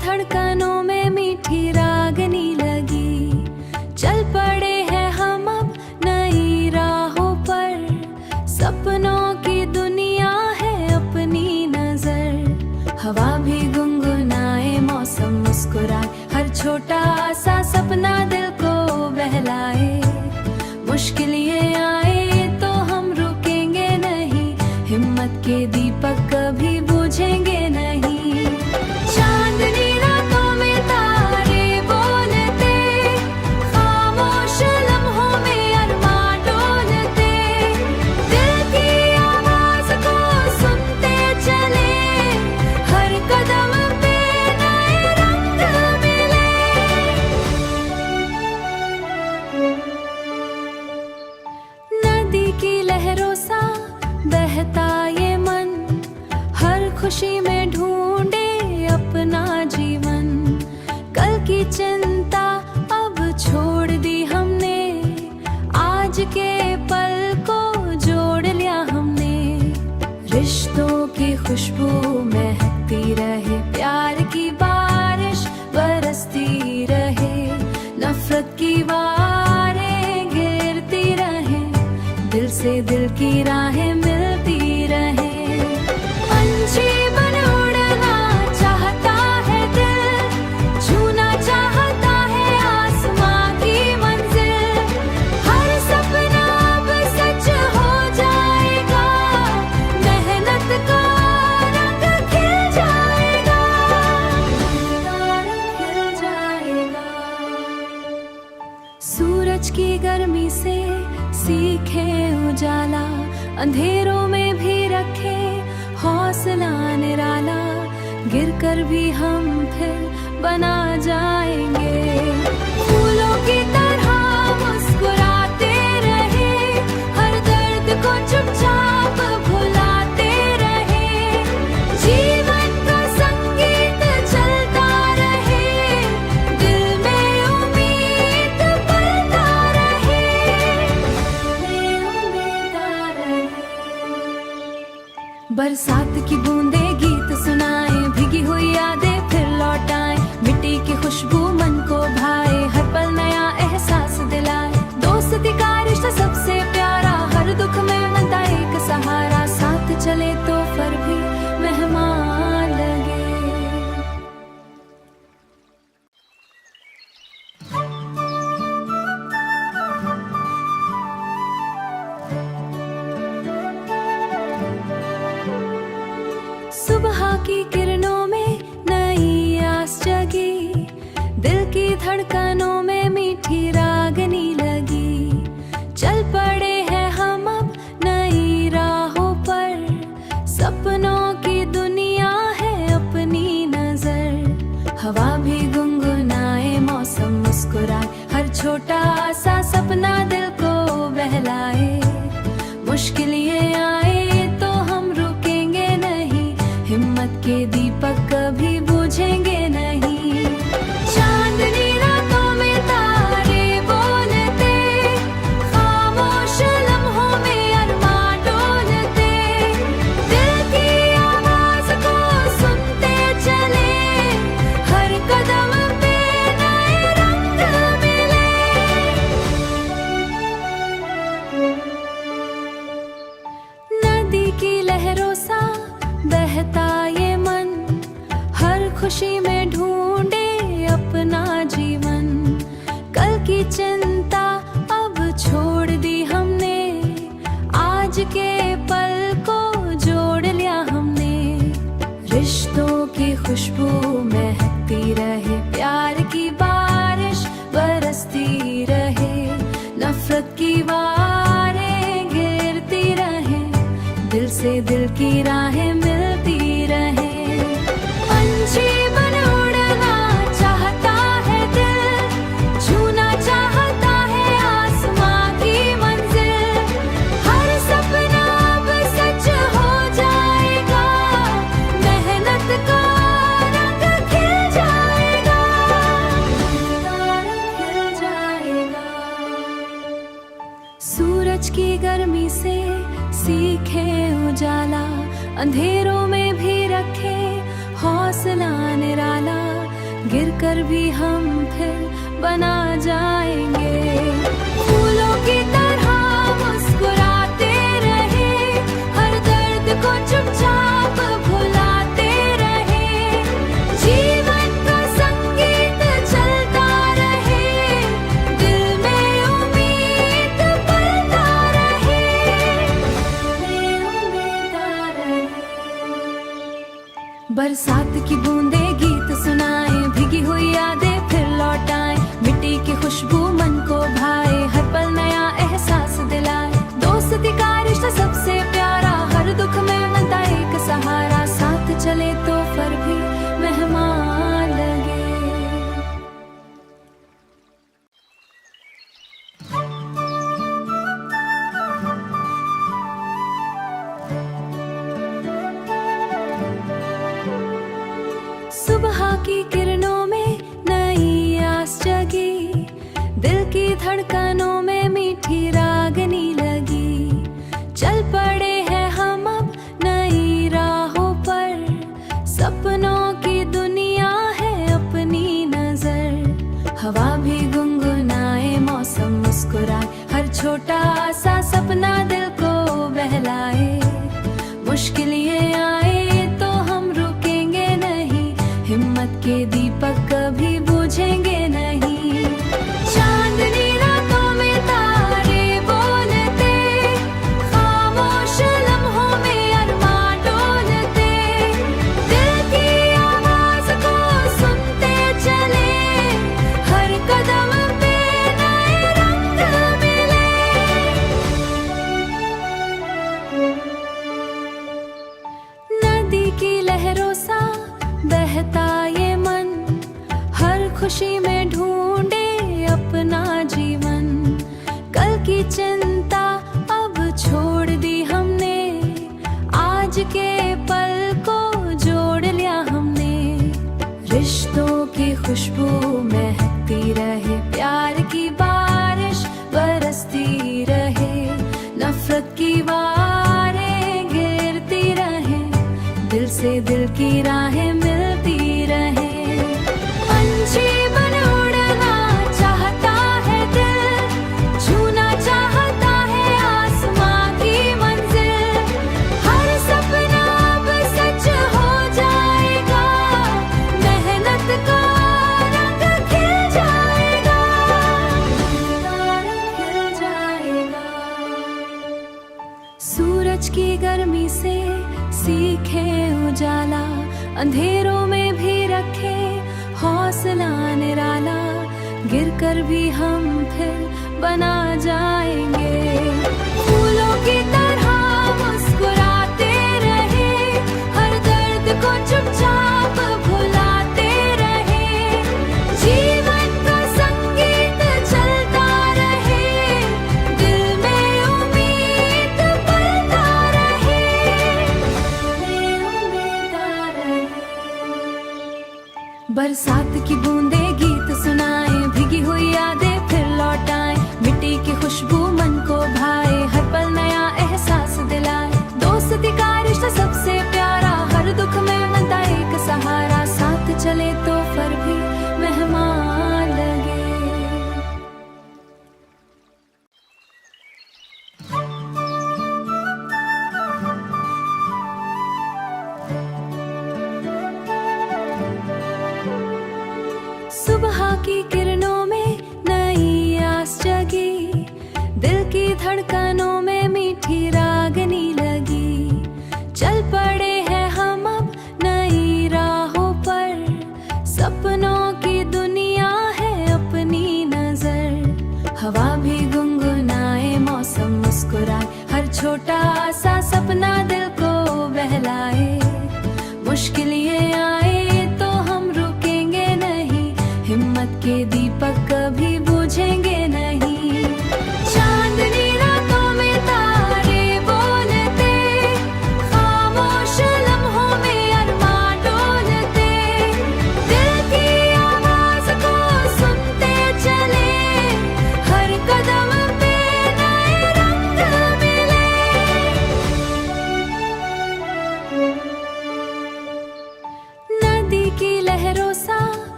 धड़कनों में मीठी रागनी लगी। चल पड़े हैं हम अब नई राहों पर, सपनों की दुनिया है अपनी नजर। हवा भी गुनगुनाए, मौसम मुस्कुराए, हर छोटा सा सपना दिल को बहलाए। मुश्किल ये आए तो हम रुकेंगे नहीं, हिम्मत के दीपक कभी बुझेंगे नहीं। चांदनी रातों में तारे बोलते, खामोश लम्हों में अरमां डोलते, दिल की आवाज को सुनते चले, हर कदम पे नए रंग मिले। नदी की लहरों सा बहता ये मन, हर खुशी में ढूंढे अपना जीवन। कल की चिंता अब छोड़ दी हमने, आज के पल को जोड़ लिया हमने। रिश्तों की खुशबू महकती रहे, प्यार की बारिश बरसती रहे, नफरत की वारें गिरती रहे, दिल से दिल की राहें मिलती रहे। पंछी बन उड़ना चाहता है दिल, छूना चाहता है आसमां की मंजिल। हर सपना अब सच हो जाएगा, मेहनत का रंग खिल जाएगा, खिल जाएगा। सूरज की गर्मी से सीखे उजाला, अंधेरों में भी रखे हौसला निराला। गिरकर भी हम फिर बना जाएंगे, फूलों की तरह मुस्कुराते रहे, हर दर्द को चुपचाप भुलाते रहे। जीवन का संगीत चलता रहे, दिल में उम्मीद पलता रहे, बरसात की बूंदे गीत सुनाए, भीगी हुई यादें फिर लौटाए, मिट्टी की खुशबू मन को भाए, हर पल नया एहसास दिलाए। दोस्ती का रिश्ता सबसे प्यारा, हर दुख में बनता एक सहारा, साथ चले तो फिर भी मेहमान लगे। सुबह की किरणों में नई आस जगी, दिल की धड़कनों में मीठी रागनी लगी। चल पड़े हैं हम अब नई राहों पर, सपनों की दुनिया है अपनी नजर। हवा भी गुनगुनाए, मौसम मुस्कुराए, हर छोटा सा सपना दिल को बहलाए। मुश्किल ये आए तो हम रुकेंगे नहीं, हिम्मत के दीपक कभी बुझेंगे नहीं। चांदनी रातों में तारे बोलते, खामोश लम्हों में अरमां डोलते, दिल की आवाज को सुनते चले, हर कदम पे नए रंग मिले। नदी की लहरों सा बहता ये मन, हर खुशी में ढूंढे अपना जीवन। कल की चिंता अब छोड़ दी हमने, आज के पल को जोड़ लिया हमने। रिश्तों की खुशबू महकती रहे, प्यार की बारिश बरसती रहे, नफरत की वारें गिरती रहे, दिल से दिल की राहें मिलती रहे। पंछी बन उड़ना चाहता है दिल, छूना चाहता है आसमां की मंजिल। हर सपना अब सच हो जाएगा, मेहनत का रंग खिल जाएगा, खिल जाएगा। सूरज की गर्मी से सीखे उजाला, अंधेरों में भी रखे हौसला निराला। गिर कर भी हम फिर बना जाएंगे। फूलों की तरह मुस्कुराते रहे, हर दर्द को चुपचाप भुलाते रहे। जीवन का संगीत चलता रहे, दिल में उम्मीद पलता रहे, दिल में उम्मीद रहे। बरसात की बूंदे गीत सुनाए, भीगी हुई यादें फिर लौटाए। मिट्टी की खुशबू मन को भाए, हर पल नया एहसास दिलाए। दोस्ती का रिश्ता सबसे प्यारा, हर दुख में मिलता एक सहारा। साथ चले तो फिर भी मेहमान लगे। सुबह की किरणों में नई आस जगी, दिल की धड़कनों में मीठी रागनी लगी। चल पड़े हैं हम अब नई राहों पर, सपनों की दुनिया है अपनी नजर। हवा भी गुनगुनाए, मौसम मुस्कुराए, हर छोटा सा सपना दिल को बहलाए। मुश्किल ये आए तो हम रुकेंगे नहीं, हिम्मत के दीपक कभी बुझेंगे नहीं। चांदनी रातों में तारे बोलते, खामोश लम्हों में अरमां डोलते। दिल की आवाज को सुनते चले, हर कदम पे नए रंग मिले। नदी की लहरों सा बहता ये मन, हर खुशी में ढूंढे अपना जीवन। कल की चिंता अब छोड़ दी हमने, आज के पल को जोड़ लिया हमने। रिश्तों की खुशबू महकती रहे, प्यार की बारिश बरसती रहे। नफरत की वारें गिरती रहे, दिल से दिल की राहें मिलती रहे। पंछी बन उड़ना चाहता है दिल, छूना चाहता है आसमां की मंजिल। हर सपना अब सच हो जाएगा, मेहनत का रंग खिल जाएगा, रंग खिल जाएगा। सूरज की गर्मी से सीखे उजाला, अंधेरों में भी रखे हौसला निराला। गिर कर भी हम फिर बना जाएंगे। फूलों की तरह मुस्कुराते रहे, हर दर्द को चुपचाप भुलाते रहे। जीवन का संगीत चलता रहे, दिल में उम्मीद पलता रहे, दिल में उम्मीद रहे। बरसात की बूंदे गीत सुनाए, भीगी हुई यादें फिर लौटाए। मिट्टी की खुशबू मन को भाए, हर पल नया एहसास दिलाए। दोस्ती का रिश्ता सबसे प्यारा, हर दुख में मिलता एक सहारा। साथ चले तो फिर भी मेहमान लगे। सुबह की किरणों में नई आस जगी, दिल की धड़कनों में मीठी रागनी लगी। चल पड़े हैं हम अब नई राहों पर, सपनों की दुनिया है अपनी नजर। हवा भी गुनगुनाए, मौसम मुस्कुराए, हर छोटा सा सपना दिल को बहलाए। मुश्किल ये आए तो हम रुकेंगे नहीं, हिम्मत के दीपक कभी बुझेंगे नहीं। चांदनी रातों में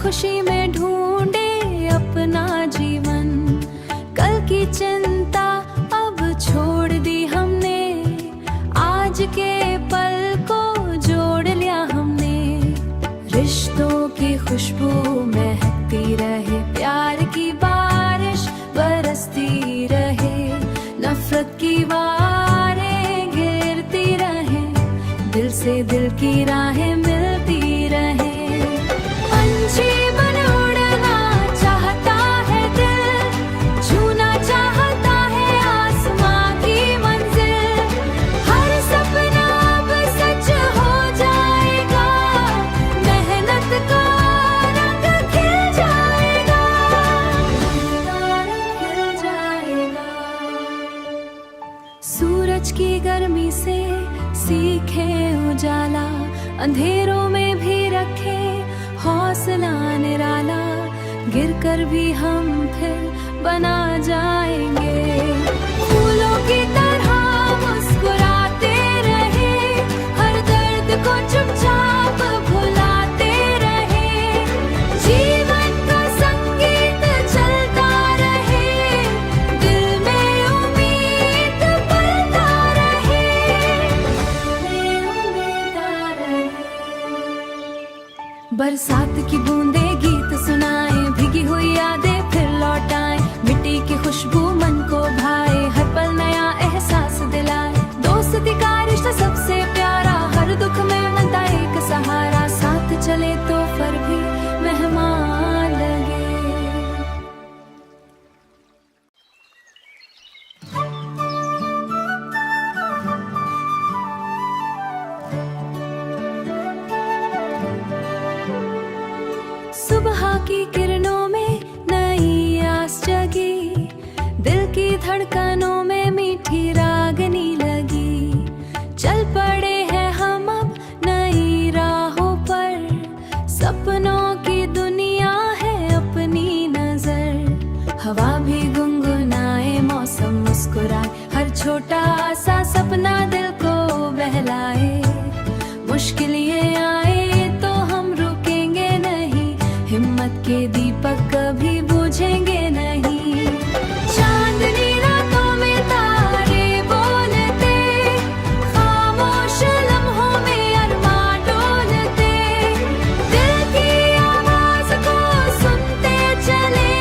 खुशी में ढूंढे अपना जीवन। कल की चिंता अब छोड़ दी हमने, आज के पल को जोड़ लिया हमने। रिश्तों की खुशबू महकती रहे, प्यार की बारिश बरसती रहे, नफरत की वारें गिरती रहे, दिल से दिल की राहें मिलती रहे। पंछी बन उड़ना चाहता है दिल, छूना चाहता है आसमां की मंजिल। हर सपना अब सच हो जाएगा, मेहनत का रंग खिल जाएगा, खिल जाएगा। सूरज की गर्मी से सीखे उजाला, अंधेरों में भी रखे हौसला निराला। गिरकर भी हम फिर बना जाएंगे, फूलों की तरह मुस्कुराते रहे, हर दर्द को चुपचाप भुलाते रहे। जीवन का संगीत चलता रहे, दिल में उम्मीद पलता रहे, उम्मीद रहे। बरसात की बूंदे गीत सुनाए, भीगी हुई यादें फिर लौटाए, मिट्टी की खुशबू मन को भाए, हर पल नया एहसास दिलाए। दोस्ती का रिश्ता सबसे प्यारा, हर दुख में मिलता एक सहारा, साथ चले तो फिर भी मेहमान लगे। सुबह की किरणों में नई आस जगी, दिल की धड़कनों में मीठी रागनी लगी। चल पड़े हैं हम अब नई राहों पर, सपनों की दुनिया है अपनी नजर। हवा भी गुनगुनाए, मौसम मुस्कुराए, हर छोटा सा सपना दिल को बहलाए। मुश्किल ये आए तो हम रुकेंगे नहीं, हिम्मत के दीपक कभी बुझेंगे नहीं। चांदनी रातों में तारे बोलते, खामोश लम्हों में अरमां डोलते, दिल की आवाज को सुनते चले,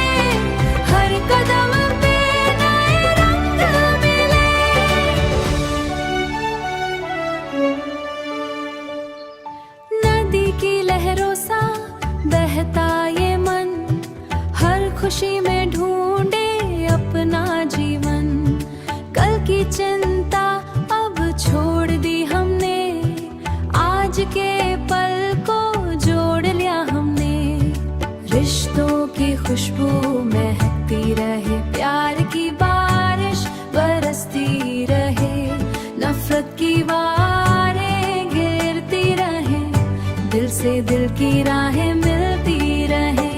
हर कदम पे नए रंग मिले। नदी की लहरों सा बहता ये मन, हर खुशी में ढूंढे अपना जीवन। कल की चिंता अब छोड़ दी हमने, आज के पल को जोड़ लिया हमने। रिश्तों की खुशबू महकती रहे, प्यार की बारिश बरसती रहे, नफरत की वारें गिरती रहे, दिल से दिल की राहें मिलती रहे।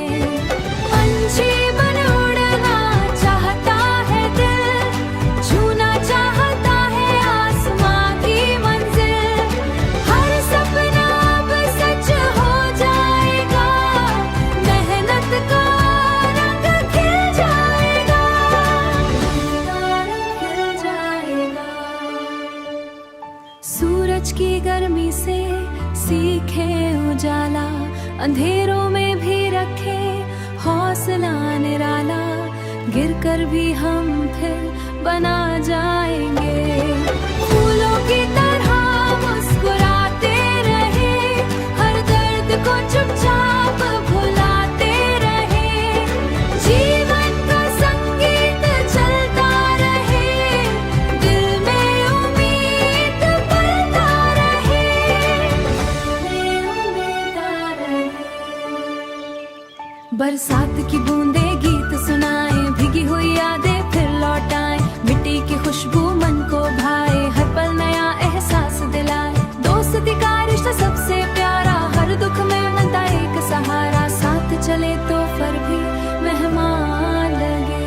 पंछी बन उड़ना चाहता है दिल, छूना चाहता है आसमां की मंजिल। हर सपना अब सच हो जाएगा, मेहनत का रंग खिल जाएगा, खिल जाएगा। सूरज की गर्मी से सीखे उजाला, अंधेरों में भी रखे हौसला निराला। गिरकर भी हम फिर बना जाएंगे, फूलों की तरह मुस्कुराते रहे, हर दर्द को चुपचाप भुलाते रहे। जीवन का संगीत चलता रहे, दिल में उम्मीद पलता रहे, उम्मीद रहे। बरसात की बूंदे गीत सुनाए, भीगी हुई यादें फिर लौटाए, मिट्टी की खुशबू मन को भाए, हर पल नया एहसास दिलाए। दोस्ती का रिश्ता सबसे प्यारा, हर दुख में मिलता एक सहारा, साथ चले तो फिर भी मेहमान लगे।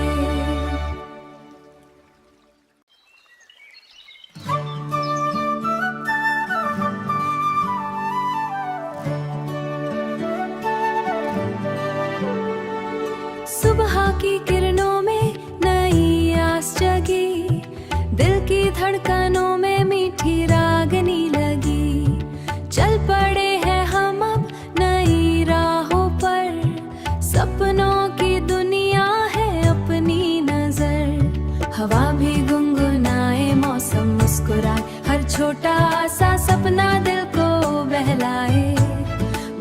छोटा सा सपना दिल को बहलाए।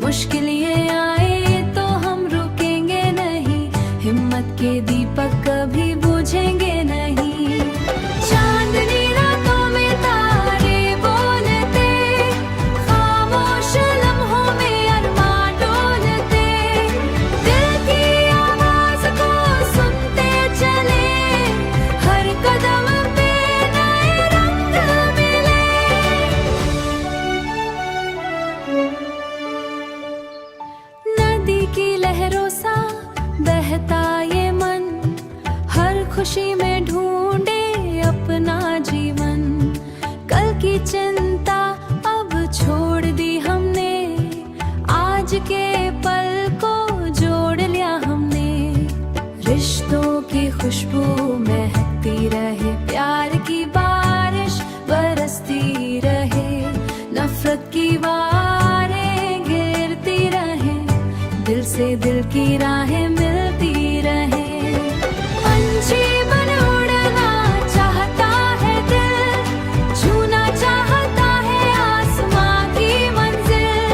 मुश्किल ये आए तो हम रुकेंगे नहीं, हिम्मत के दीपक कभी बुझेंगे नहीं। चांदनी रातों में तारे बोलते, खामोश लम्हों में अरमान डोलते, दिल की आवाज को सुनते चले, हर कदम पे नए रंग मिले। नदी की लहरों सा बहता ये मन, हर खुशी में ढूंढे अपना जीवन। कल की चिंता अब छोड़ दी हमने, आज के पल को जोड़ लिया हमने। रिश्तों की खुशबू महकती रहे, प्यार की बारिश बरसती रहे, नफरत की वारें गिरती रहे, दिल से दिल की राहें मिलती रहे। पंछी बन उड़ना चाहता है दिल, छूना चाहता है आसमां की मंजिल।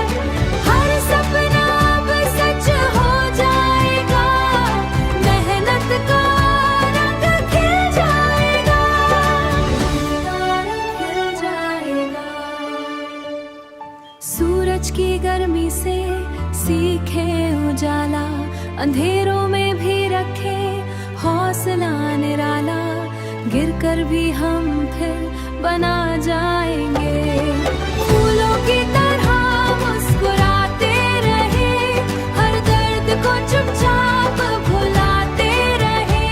हर सपना अब सच हो जाएगा, मेहनत का रंग खिल जाएगा, खिल जाएगा। सूरज की गर्मी से सीखे उजाला, अंधेरों में भी रखे हौसला निराला। गिरकर भी हम फिर बना जाएंगे, फूलों की तरह मुस्कुराते रहे, हर दर्द को चुपचाप भुलाते रहे।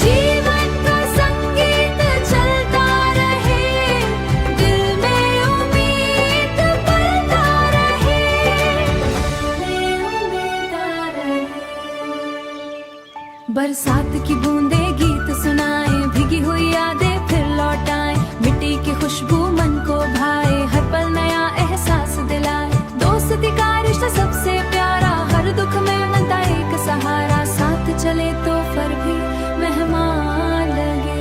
जीवन का संगीत चलता रहे, दिल में उम्मीद पलता रहे, दिल में उम्मीद रहे। बरसात की बूंदे गीत सुनाए, भीगी हुई यादें फिर लौटाए, मिट्टी की खुशबू मन को भाए, हर पल नया एहसास दिलाए। दोस्ती का रिश्ता सबसे प्यारा, हर दुख में मिलता एक सहारा, साथ चले तो फिर भी मेहमान लगे।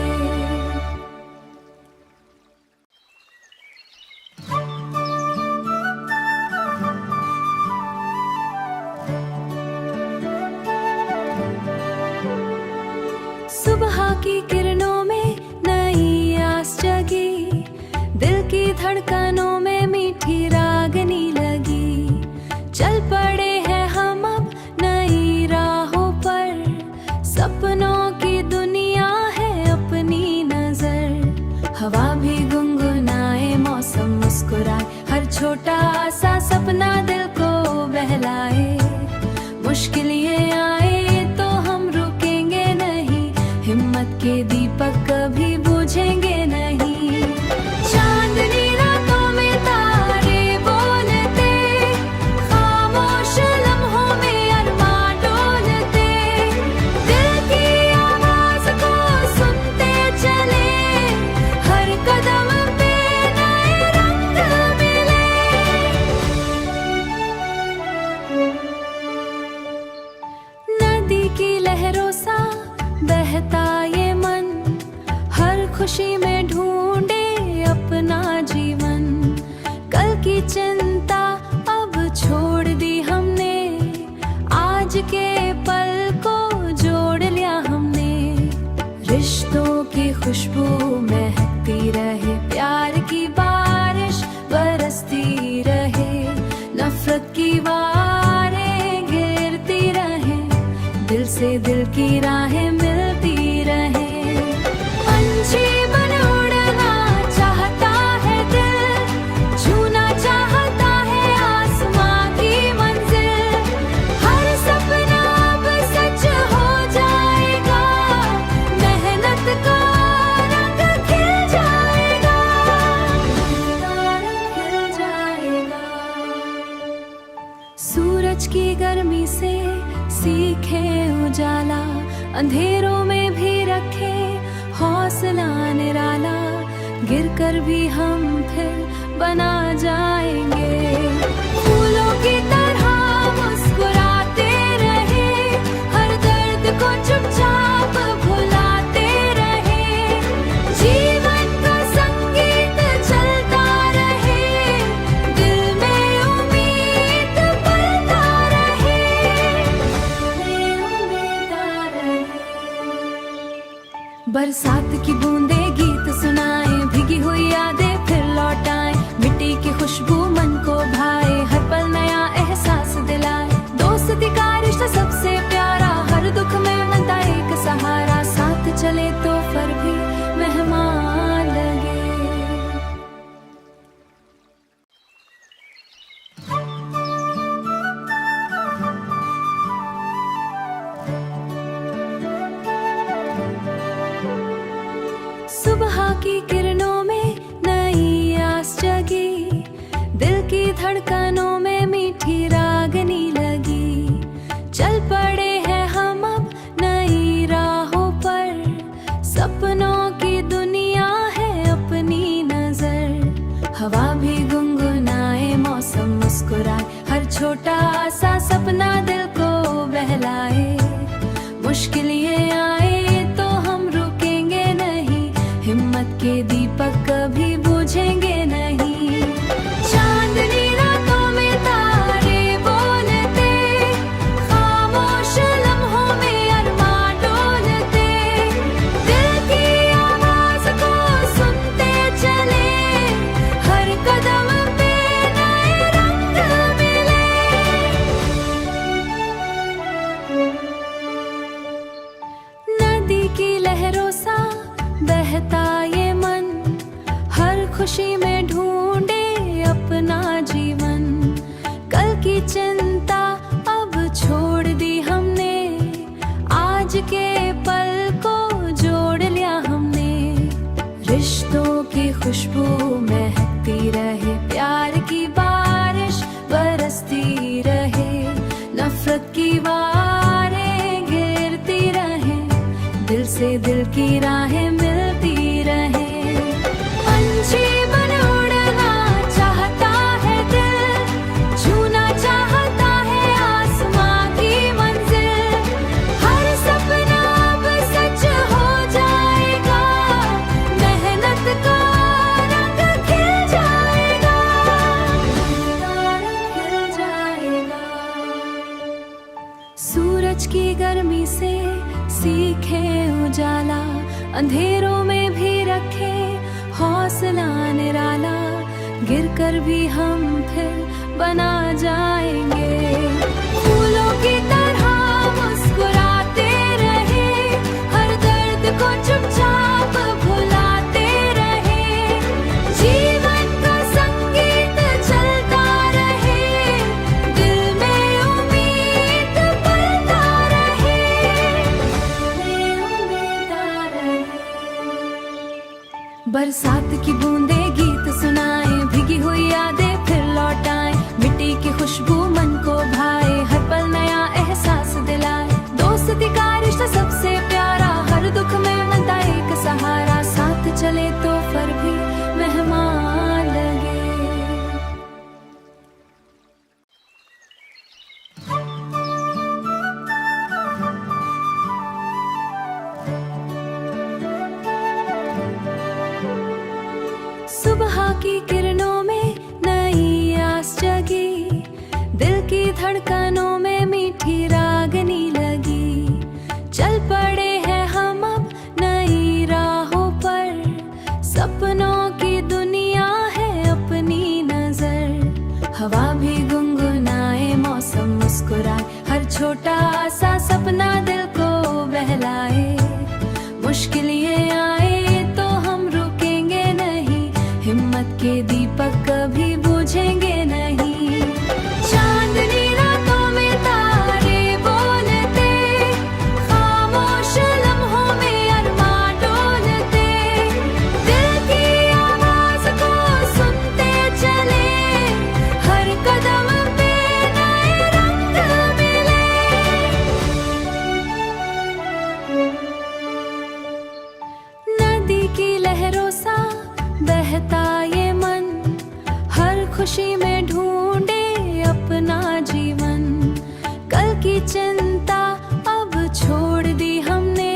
सुबह की किरणों में नई आस जगी, दिल की धड़कनों में मीठी रागनी लगी। चल पड़े हैं हम अब नई राहों पर, सपनों की दुनिया है अपनी नजर। हवा भी गुनगुनाए, मौसम मुस्कुराए, हर छोटा सा सपना दिल को बहलाए। मुश्किल ये आए तो हम रुकेंगे नहीं, हिम्मत के दीपक कभी बुझेंगे नहीं। चांदनी रातों में तारे बोलते, खामोश लम्हों में अरमान डोलते, दिल की आवाज को सुनते चले, हर कदम पे नए रंग मिले। नदी की लहरों सा बहता ये मन, हर खुशी में ढूंढे अपना जीवन। कल की चिंता अब छोड़ दी हमने, आज के पल को जोड़ लिया हमने। रिश्तों की खुशबू महकती रहे, प्यार की बारिश बरसती रहे, नफरत की वारें गिरती रहे, दिल से दिल की राहें मिलती रहे। पंछी बन उड़ना चाहता है दिल, छूना चाहता है आसमां की मंजिल। हर सपना अब सच हो जाएगा, मेहनत का रंग खिल जाएगा, खिल जाएगा। सूरज की गर्मी से सीखे उजाला, अंधेरों में भी रखे हौसला निराला। गिरकर भी हम फिर बना जाएंगे, फूलों की तरह मुस्कुराते रहे, हर दर्द को चुपचाप भुलाते रहे। जीवन का संगीत चल बरसात की बूंदे गीत सुनाए, भीगी हुई यादें फिर लौटाए, मिट्टी की खुशबू मन को भाए, हर पल नया एहसास दिलाए। दोस्ती का रिश्ता सबसे प्यारा, हर दुख में बनता एक सहारा, साथ चले तो फिर भी मेहमान लगे। सुबह की किरणों में नई आस जगी, दिल की धड़कनों में मीठी रागनी लगी। चल पड़े हैं हम अब नई राहों पर, सपनों की दुनिया है अपनी नजर। हवा भी गुनगुनाए, मौसम मुस्कुराए, हर छोटा सा सपना दिल को बहलाए। मुश्किल ये आए तो हम रुकेंगे नहीं, हिम्मत के दीपक कभी बुझेंगे नहीं। चांदनी रातों में तारे बोलते, खामोश लम्हों में अरमान डोलते, दिल की आवाज को सुनते चले, हर कदम पे नए रंग मिले। नदी की लहरों सा बहता ये मन, हर खुशी में ढूंढे अपना जीवन। कल की चिंता अब छोड़ दी हमने, आज के पल को जोड़ लिया हमने। रिश्तों की खुशबू महकती रहे, प्यार की बारिश बरसती रहे, नफरत की वारें गिरती रहे, दिल से दिल की राहें मिलती रहे। पंछी बन उड़ना चाहता है दिल, छूना चाहता है आसमां की मंजिल। हर सपना अब सच हो जाएगा, मेहनत का रंग खिल जाएगा, खिल जाएगा। सूरज की गर्मी से सीखे उजाला, अंधेरों में भी रखे हौसला निराला। गिरकर भी हम फिर बना जाएंगे, फूलों की तरह मुस्कुराते रहे, हर दर्द को चुपचाप भुलाते रहे। जीवन का संगीत चलता रहे, दिल में उम्मीद पलता रहे, बरसात की बूंदे गीत सुनाए, भीगी हुई यादें फिर लौटाए, मिट्टी की खुशबू मन को भाए, हर पल नया एहसास दिलाए। दोस्ती का रिश्ता सबसे प्यारा, हर दुख में बनता एक सहारा, साथ चले तो फिर भी मेहमान लगे। सुबह की किरणों में नई आस जगी, दिल की धड़कनों में मीठी रागनी लगी। चल पड़े हैं हम अब नई राहों पर, सपनों की दुनिया है अपनी नजर। हवा भी गुनगुनाए, मौसम मुस्कुराए, हर छोटा सा सपना दिल को बहलाए। मुश्किल ये आए तो हम रुकेंगे नहीं, हिम्मत के दीपक कभी बुझेंगे नहीं। चांदनी रातों में तारे बोलते, खामोश लम्हों में अरमान डोलते, दिल की आवाज को सुनते चले, हर कदम पे नए रंग मिले। नदी की लहरों सा बहता ये मन, हर खुशी में ढूंढे अपना जीवन। कल की चिंता अब छोड़ दी हमने,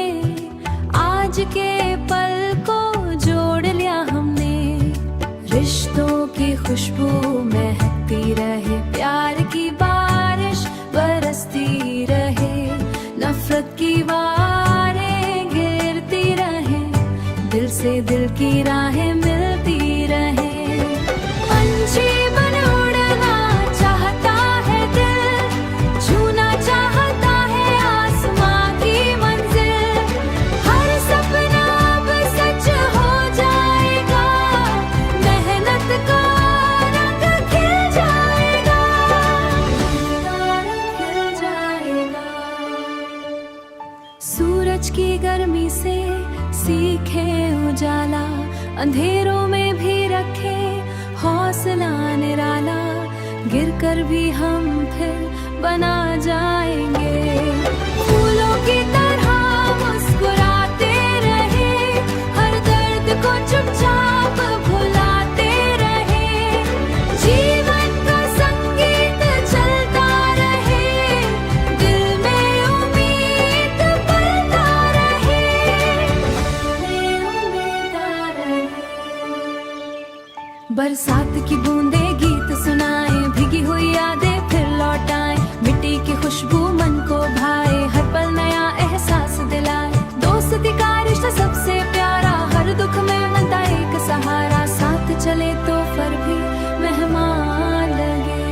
आज के पल को जोड़ लिया हमने। रिश्तों की खुशबू महकती रहे, प्यार की बारिश बरसती रहे, नफरत की वारें गिरती रहे, से दिल की राहें मिलती रहे। पंछी बन उड़ना चाहता है दिल, छूना चाहता है आसमां की मंजिल। हर सपना अब सच हो जाएगा, मेहनत का रंग खिल जाएगा, खिल जाएगा। सूरज की गर्मी से सीखे उजाला, अंधेरों में भी रखे हौसला निराला। गिरकर भी हम फिर बना जाएंगे, फूलों की तरह मुस्कुराते रहे, हर दर्द को चुपचाप भुलाते रहे। जीवन का संगीत चलता रहे, दिल में उम्मीद पलता रहे, उम्मीद रहे। बरसात की बूंदे गीत सुनाए, भीगी हुई यादें फिर लौटाए। मिट्टी की खुशबू मन को भाए, हर पल नया एहसास दिलाए। दोस्ती का रिश्ता सबसे प्यारा, हर दुख में बनता एक सहारा। साथ चले तो फिर भी मेहमान लगे।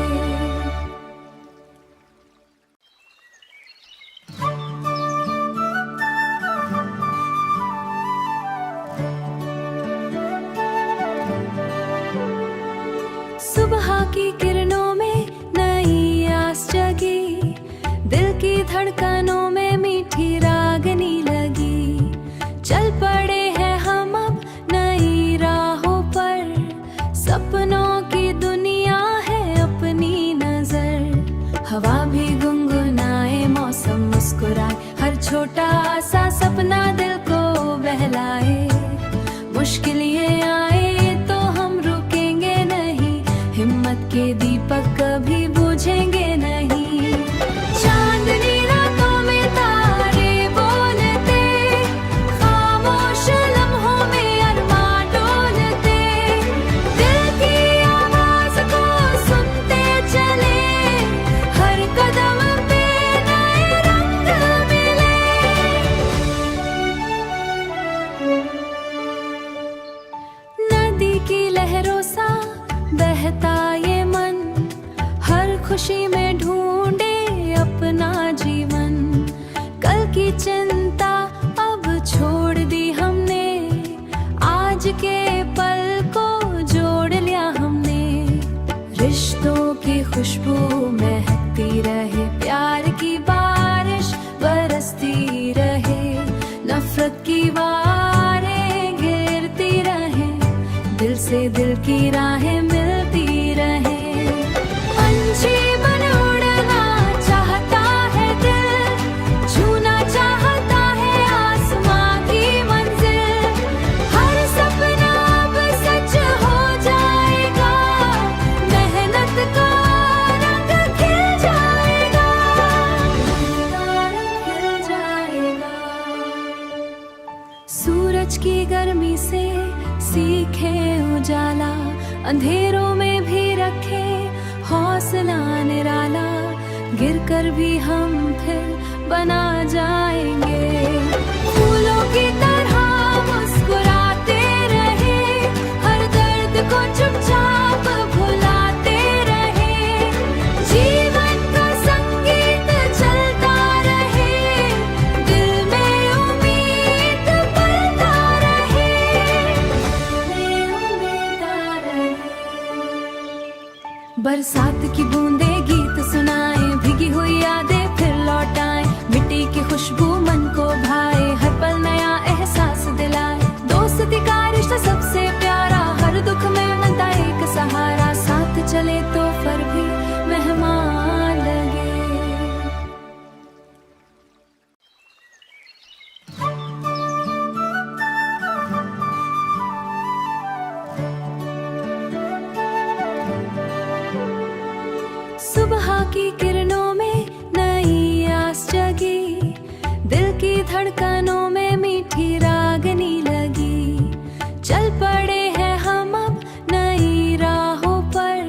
सुबह की किरणों में नई आस जगी, दिल की धड़कनों में मीठी रागनी लगी। चल पड़े हैं हम अब नई राहों पर, सपनों की दुनिया है अपनी नजर। हवा भी गुनगुनाए, मौसम मुस्कुराए, हर छोटा सा सपना दिल को बहलाए। मुश्किल ये आए तो हम रुकेंगे नहीं, हिम्मत के दीपक कभी बुझेंगे नहीं। चांदनी रातों में तारे बोलते, खामोश लम्हों में अरमान डोलते। दिल की आवाज को सुनते चले, हर कदम पे नए रंग मिले। नदी की लहरों सा बहता ये मन, हर खुशी में ढूंढे अपना जीवन। कल की चिंता अब छोड़ दी हमने, आज के पल को जोड़ लिया हमने। रिश्तों की खुशबू महकती रहे, प्यार की बारिश बरसती रहे। नफरत की वारें गिरती रहे, दिल से दिल की राहें मिलती रहे। पंछी बन उड़ना चाहता है दिल, छूना चाहता है आसमां की मंजिल। हर सपना अब सच हो जाएगा, मेहनत का रंग खिल जाएगा, खिल जाएगा। सूरज की गर्मी से सीखे उजाला, अंधेरों में भी रखे हौसला निराला। गिरकर भी हम फिर बना जाएंगे, फूलों की तरह मुस्कुराते रहे, हर दर्द को चुपचाप भुलाते रहे। जीवन का संगीत चलता रहे, दिल में उम्मीद पलता रहे, उम्मीद रहे। बरसात की बूंदे गीत सुनाए, भीगी हुई यादें फिर लौटाए। मिट्टी की खुशबू मन को भाए, हर पल नया एहसास दिलाए। दोस्ती का रिश्ता सबसे प्यारा, हर दुख में बनता एक सहारा। साथ चले तो फिर भी मेहमान लगे। सुबह की किरणों में नई आस जगी, दिल की धड़कनों में मीठी रागनी लगी। चल पड़े हैं हम अब नई राहों पर,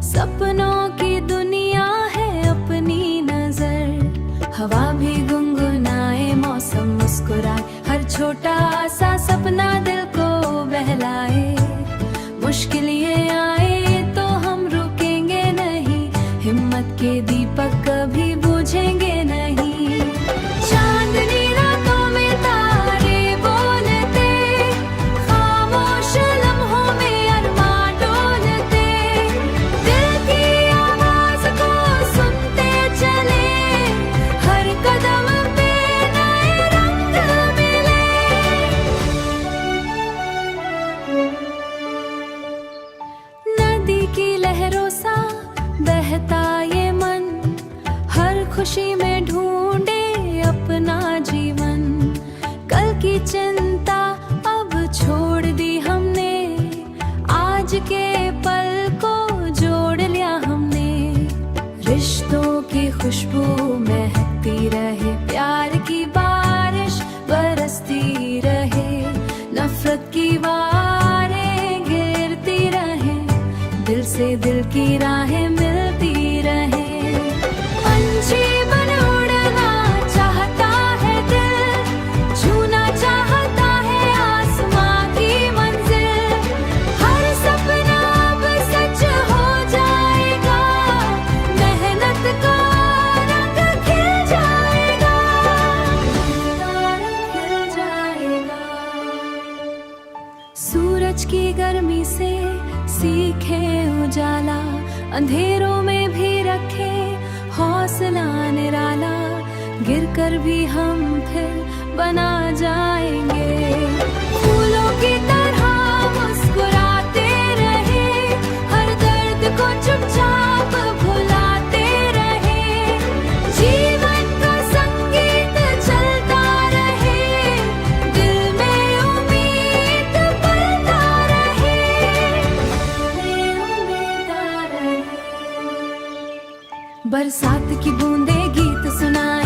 सपनों की दुनिया है अपनी नजर। हवा भी गुनगुनाए, मौसम मुस्कुराए, हर छोटा सा सपना दिल को के दीपक कभी बुझेंगे नहीं। चांदनी रातों में तारे बोलते, खामोश लम्हों में अरमां डोलते, दिल की आवाज को सुनते चले, हर कदम पे नए रंग मिले। नदी की लहरों सा बहता ये मन, हर खुशी में ढूंढे अपना जीवन। कल की चिंता अब छोड़ दी हमने, आज के पल को जोड़ लिया हमने। रिश्तों की खुशबू महकती रहे, प्यार की बारिश बरसती रहे, नफरत की वारें गिरती रहे, दिल से दिल की राहें मिलती रहे। पंछी बन उड़ना चाहता है दिल, छूना चाहता है आसमां की मंजिल। हर सपना अब सच हो जाएगा, मेहनत का रंग खिल जाएगा, खिल जाएगा। सूरज की गर्मी से सीखे उजाला, अंधेरों में भी रखे हौसला निराला। गिरकर भी हम फिर बना जाएंगे, फूलों की तरह मुस्कुराते रहे, हर दर्द को चुपचाप भुलाते रहे। जीवन का संगीत चलता रहे, दिल में उम्मीद पलता रहे, उम्मीद रहे। बरसात की बूंदे गीत सुनाए,